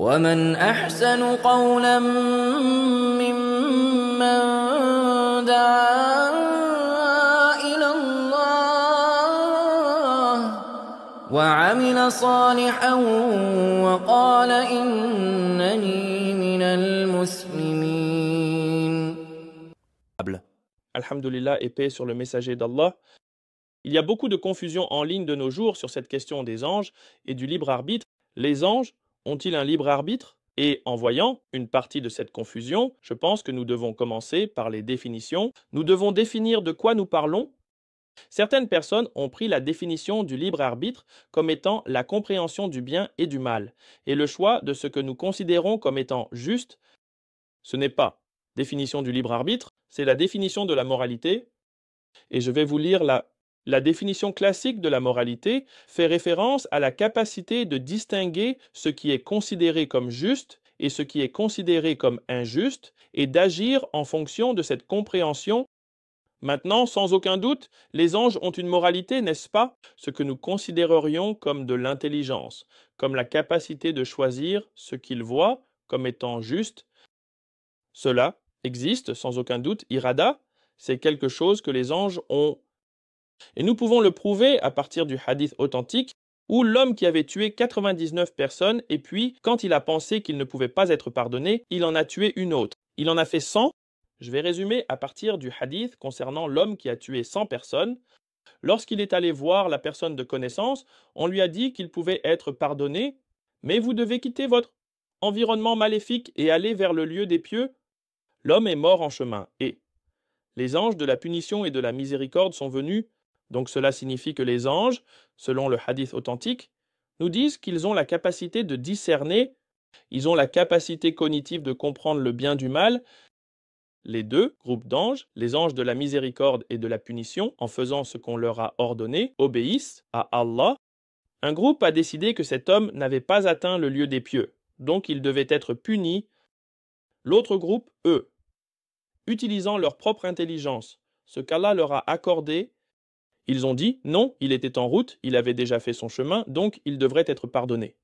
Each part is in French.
ومن أحسن قولا ممن دعا إلى الله وعمل صالحا وقال إنني من المسلمين. Alhamdulillah et paix sur le messager d'Allah. Il y a beaucoup de confusion en ligne de nos jours sur cette question des anges et du libre arbitre. Les anges ont-ils un libre arbitre? Et en voyant une partie de cette confusion, je pense que nous devons commencer par les définitions. Nous devons définir de quoi nous parlons. Certaines personnes ont pris la définition du libre arbitre comme étant la compréhension du bien et du mal, et le choix de ce que nous considérons comme étant juste. Ce n'est pas définition du libre arbitre, c'est la définition de la moralité. Et je vais vous lire la définition classique de la moralité fait référence à la capacité de distinguer ce qui est considéré comme juste et ce qui est considéré comme injuste et d'agir en fonction de cette compréhension. Maintenant, sans aucun doute, les anges ont une moralité, n'est-ce pas? Ce que nous considérerions comme de l'intelligence, comme la capacité de choisir ce qu'ils voient comme étant juste. Cela existe sans aucun doute. Irada, c'est quelque chose que les anges ont. Et nous pouvons le prouver à partir du hadith authentique où l'homme qui avait tué 99 personnes et puis, quand il a pensé qu'il ne pouvait pas être pardonné, il en a tué une autre. Il en a fait 100. Je vais résumer à partir du hadith concernant l'homme qui a tué 100 personnes. Lorsqu'il est allé voir la personne de connaissance, on lui a dit qu'il pouvait être pardonné, mais vous devez quitter votre environnement maléfique et aller vers le lieu des pieux. L'homme est mort en chemin et les anges de la punition et de la miséricorde sont venus. Donc cela signifie que les anges, selon le hadith authentique, nous disent qu'ils ont la capacité de discerner, ils ont la capacité cognitive de comprendre le bien du mal. Les deux groupes d'anges, les anges de la miséricorde et de la punition, en faisant ce qu'on leur a ordonné, obéissent à Allah. Un groupe a décidé que cet homme n'avait pas atteint le lieu des pieux, donc il devait être puni. L'autre groupe, eux, utilisant leur propre intelligence, ce qu'Allah leur a accordé, ils ont dit non, il était en route, il avait déjà fait son chemin, donc il devrait être pardonné.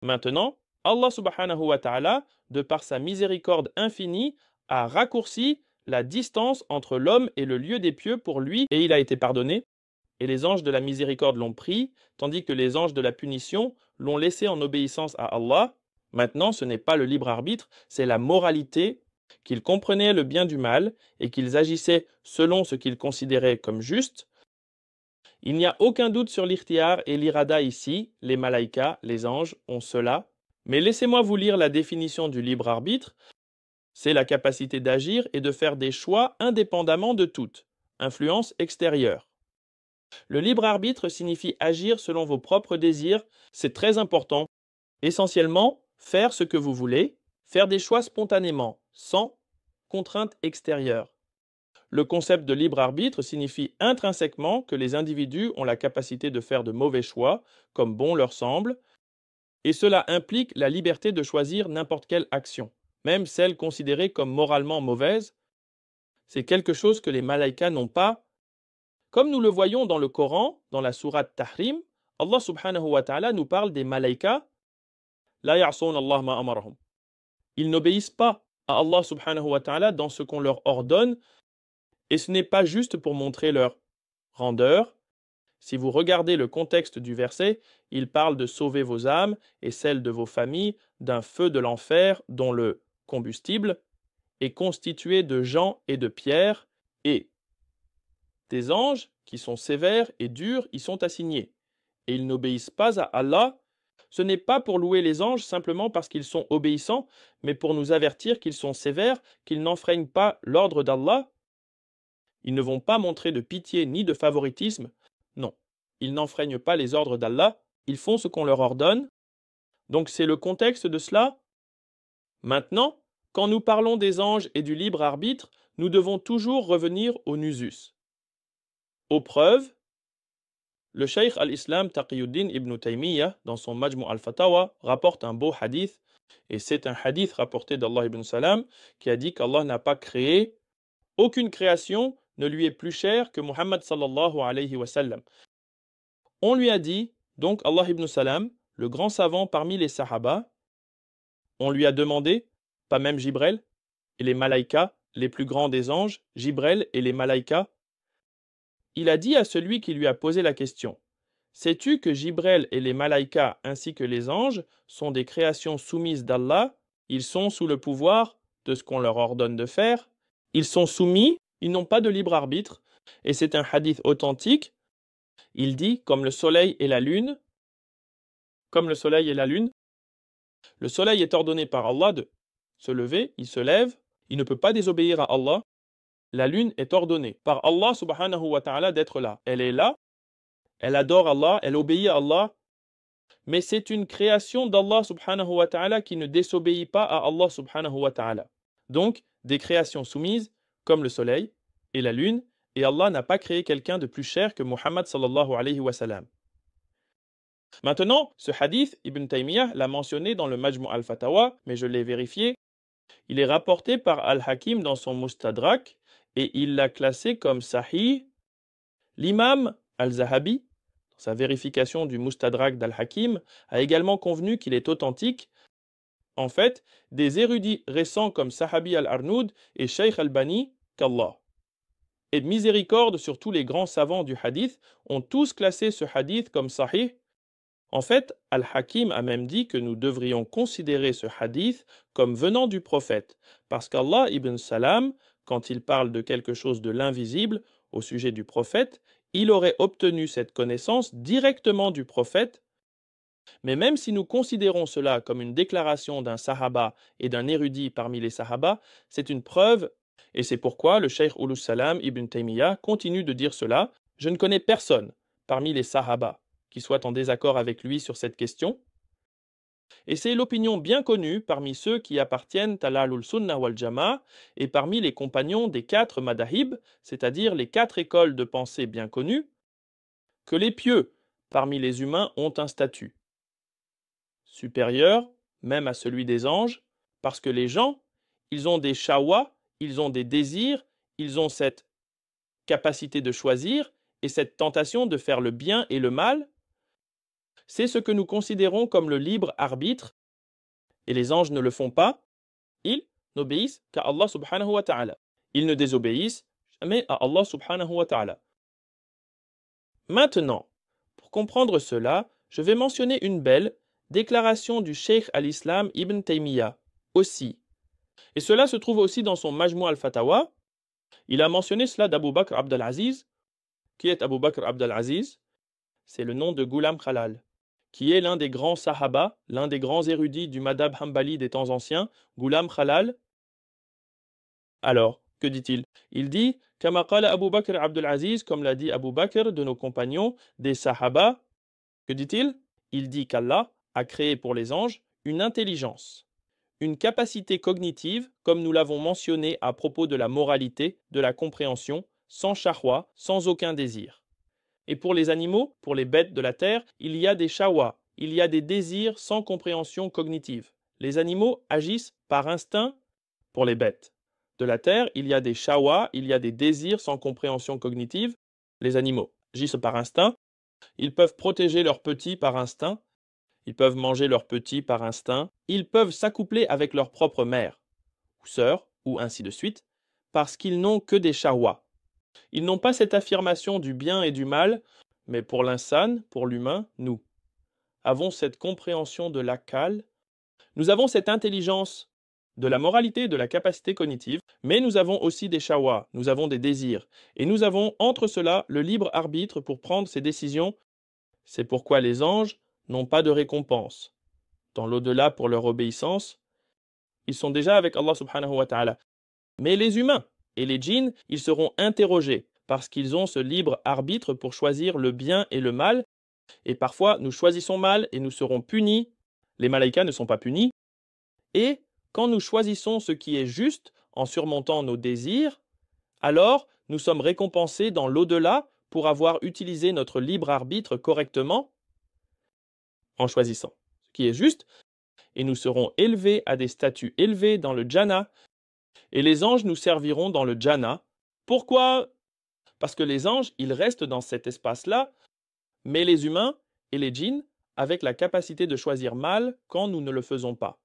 Maintenant, Allah subhanahu wa ta'ala, de par sa miséricorde infinie, a raccourci la distance entre l'homme et le lieu des pieux pour lui, et il a été pardonné. Et les anges de la miséricorde l'ont pris, tandis que les anges de la punition l'ont laissé en obéissance à Allah. Maintenant, ce n'est pas le libre arbitre, c'est la moralité, qu'ils comprenaient le bien du mal et qu'ils agissaient selon ce qu'ils considéraient comme juste. Il n'y a aucun doute sur l'ikhtiyar et l'irada ici, les malaïkas, les anges, ont cela. Mais laissez-moi vous lire la définition du libre arbitre. C'est la capacité d'agir et de faire des choix indépendamment de toute influence extérieure. Le libre arbitre signifie agir selon vos propres désirs, c'est très important. Essentiellement, faire ce que vous voulez, faire des choix spontanément, sans contrainte extérieure. Le concept de libre arbitre signifie intrinsèquement que les individus ont la capacité de faire de mauvais choix, comme bon leur semble, et cela implique la liberté de choisir n'importe quelle action, même celle considérée comme moralement mauvaise. C'est quelque chose que les malaïkas n'ont pas. Comme nous le voyons dans le Coran, dans la sourate Tahrim, Allah subhanahu wa ta'ala nous parle des malaïkas. La ya'soun Allah ma amarahum. Ils n'obéissent pas à Allah subhanahu wa ta'ala dans ce qu'on leur ordonne, et ce n'est pas juste pour montrer leur grandeur. Si vous regardez le contexte du verset, il parle de sauver vos âmes et celles de vos familles d'un feu de l'enfer dont le combustible est constitué de gens et de pierres, et des anges qui sont sévères et durs y sont assignés, et ils n'obéissent pas à Allah. Ce n'est pas pour louer les anges simplement parce qu'ils sont obéissants, mais pour nous avertir qu'ils sont sévères, qu'ils n'enfreignent pas l'ordre d'Allah. Ils ne vont pas montrer de pitié ni de favoritisme. Non, ils n'enfreignent pas les ordres d'Allah, ils font ce qu'on leur ordonne. Donc c'est le contexte de cela. Maintenant, quand nous parlons des anges et du libre arbitre, nous devons toujours revenir au nusus. Aux preuves, le Cheikh al-Islam Taqiyuddin ibn Taymiyyah, dans son Majmu' al-Fatawa, rapporte un beau hadith, et c'est un hadith rapporté d'Allah ibn Salam, qui a dit qu'Allah n'a pas créé, aucune création ne lui est plus chère que Muhammad sallallahu alayhi wa sallam. On lui a dit, donc Allah ibn Salam, le grand savant parmi les Sahaba, On lui a demandé, pas même Jibrel, et les malaïkas, les plus grands des anges, Jibrel et les malaïkas. Il a dit à celui qui lui a posé la question, sais-tu que Jibrel et les malaïkas ainsi que les anges sont des créations soumises d'Allah, ils sont sous le pouvoir de ce qu'on leur ordonne de faire, ils sont soumis, ils n'ont pas de libre arbitre, et c'est un hadith authentique. Il dit, comme le soleil et la lune, comme le soleil et la lune, le soleil est ordonné par Allah de se lever, il se lève, il ne peut pas désobéir à Allah. La lune est ordonnée par Allah subhanahu wa ta'ala d'être là. Elle est là, elle adore Allah, elle obéit à Allah, mais c'est une création d'Allah subhanahu wa ta'ala qui ne désobéit pas à Allah subhanahu wa ta'ala. Donc, des créations soumises, comme le soleil et la lune, et Allah n'a pas créé quelqu'un de plus cher que Muhammad sallallahu alayhi wa sallam. Maintenant, ce hadith, Ibn Taymiyyah l'a mentionné dans le Majmu' al-Fatawa, mais je l'ai vérifié. Il est rapporté par Al-Hakim dans son Mustadrak, et il l'a classé comme Sahih. L'imam Al-Zahabi, dans sa vérification du Mustadrak d'Al-Hakim, a également convenu qu'il est authentique. En fait, des érudits récents comme Sahabi al-Arnoud et Sheikh al-Bani, qu'Allah et de miséricorde sur tous les grands savants du hadith, ont tous classé ce hadith comme Sahih. En fait, Al-Hakim a même dit que nous devrions considérer ce hadith comme venant du prophète, parce qu'Allah ibn Salam, quand il parle de quelque chose de l'invisible au sujet du prophète, il aurait obtenu cette connaissance directement du prophète. Mais même si nous considérons cela comme une déclaration d'un sahaba et d'un érudit parmi les sahabas, c'est une preuve, et c'est pourquoi le cheikh Ulus Salam ibn Taymiyyah continue de dire cela. Je ne connais personne parmi les sahabas qui soit en désaccord avec lui sur cette question. Et c'est l'opinion bien connue parmi ceux qui appartiennent à l'Ahlul Sunnah wal Jama'a et parmi les compagnons des 4 madahib, c'est-à-dire les 4 écoles de pensée bien connues, que les pieux parmi les humains ont un statut supérieur, même à celui des anges, parce que les gens, ils ont des shahwa, ils ont des désirs, ils ont cette capacité de choisir et cette tentation de faire le bien et le mal. C'est ce que nous considérons comme le libre arbitre, et les anges ne le font pas. Ils n'obéissent qu'à Allah subhanahu wa ta'ala. Ils ne désobéissent jamais à Allah subhanahu wa ta'ala. Maintenant, pour comprendre cela, je vais mentionner une belle déclaration du Cheikh al-Islam Ibn Taymiyyah aussi. Et cela se trouve aussi dans son Majmu' al-Fatawa. Il a mentionné cela d'Abu Bakr Abd al-Aziz. Qui est Abu Bakr Abd al-Aziz? C'est le nom de Ghulam Khalal, qui est l'un des grands sahaba, l'un des grands érudits du madhab hanbali des temps anciens, Ghulam Khalal. Alors, que dit-il? Il dit Kama qala Abu Bakr Abd al-Aziz, comme l'a dit Abu Bakr de nos compagnons, des sahaba. Que dit-il? Il dit qu'Allah a créé pour les anges une intelligence, une capacité cognitive, comme nous l'avons mentionné à propos de la moralité, de la compréhension, sans shahwa, sans aucun désir. Et pour les animaux, pour les bêtes de la terre, il y a des shahwa, il y a des désirs sans compréhension cognitive. Les animaux agissent par instinct pour les bêtes. De la terre, il y a des shahwa, il y a des désirs sans compréhension cognitive. Les animaux agissent par instinct. Ils peuvent protéger leurs petits par instinct. Ils peuvent manger leurs petits par instinct. Ils peuvent s'accoupler avec leur propre mère, ou sœur, ou ainsi de suite, parce qu'ils n'ont que des shahwa. Ils n'ont pas cette affirmation du bien et du mal, mais pour l'insan, pour l'humain, nous avons cette compréhension de l'akal, nous avons cette intelligence de la moralité, de la capacité cognitive, mais nous avons aussi des shahwa, nous avons des désirs, et nous avons entre cela le libre arbitre pour prendre ces décisions. C'est pourquoi les anges n'ont pas de récompense dans l'au-delà pour leur obéissance. Ils sont déjà avec Allah subhanahu wa ta'ala. Mais les humains et les djinns, ils seront interrogés parce qu'ils ont ce libre arbitre pour choisir le bien et le mal. Et parfois, nous choisissons mal et nous serons punis. Les malaïkas ne sont pas punis. Et quand nous choisissons ce qui est juste en surmontant nos désirs, alors nous sommes récompensés dans l'au-delà pour avoir utilisé notre libre arbitre correctement en choisissant ce qui est juste. Et nous serons élevés à des statuts élevés dans le Jannah. Et les anges nous serviront dans le Jannah. Pourquoi? Parce que les anges, ils restent dans cet espace-là, mais les humains et les djinns avec la capacité de choisir mal quand nous ne le faisons pas.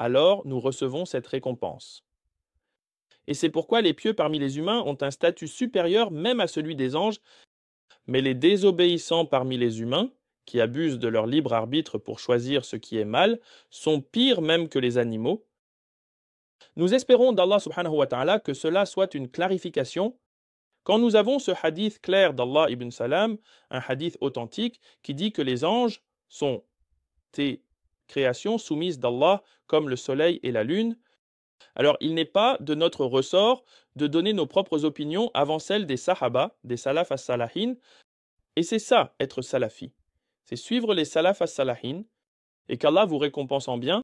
alors nous recevons cette récompense. Et c'est pourquoi les pieux parmi les humains ont un statut supérieur même à celui des anges, mais les désobéissants parmi les humains, qui abusent de leur libre arbitre pour choisir ce qui est mal, sont pires même que les animaux. Nous espérons d'Allah subhanahu wa ta'ala que cela soit une clarification. Quand nous avons ce hadith clair d'Allah ibn Salam, un hadith authentique qui dit que les anges sont des créations soumises d'Allah comme le soleil et la lune, alors il n'est pas de notre ressort de donner nos propres opinions avant celles des sahaba, des salaf as-salahin, et c'est ça être salafi. C'est suivre les salaf as-salahin, et qu'Allah vous récompense en bien,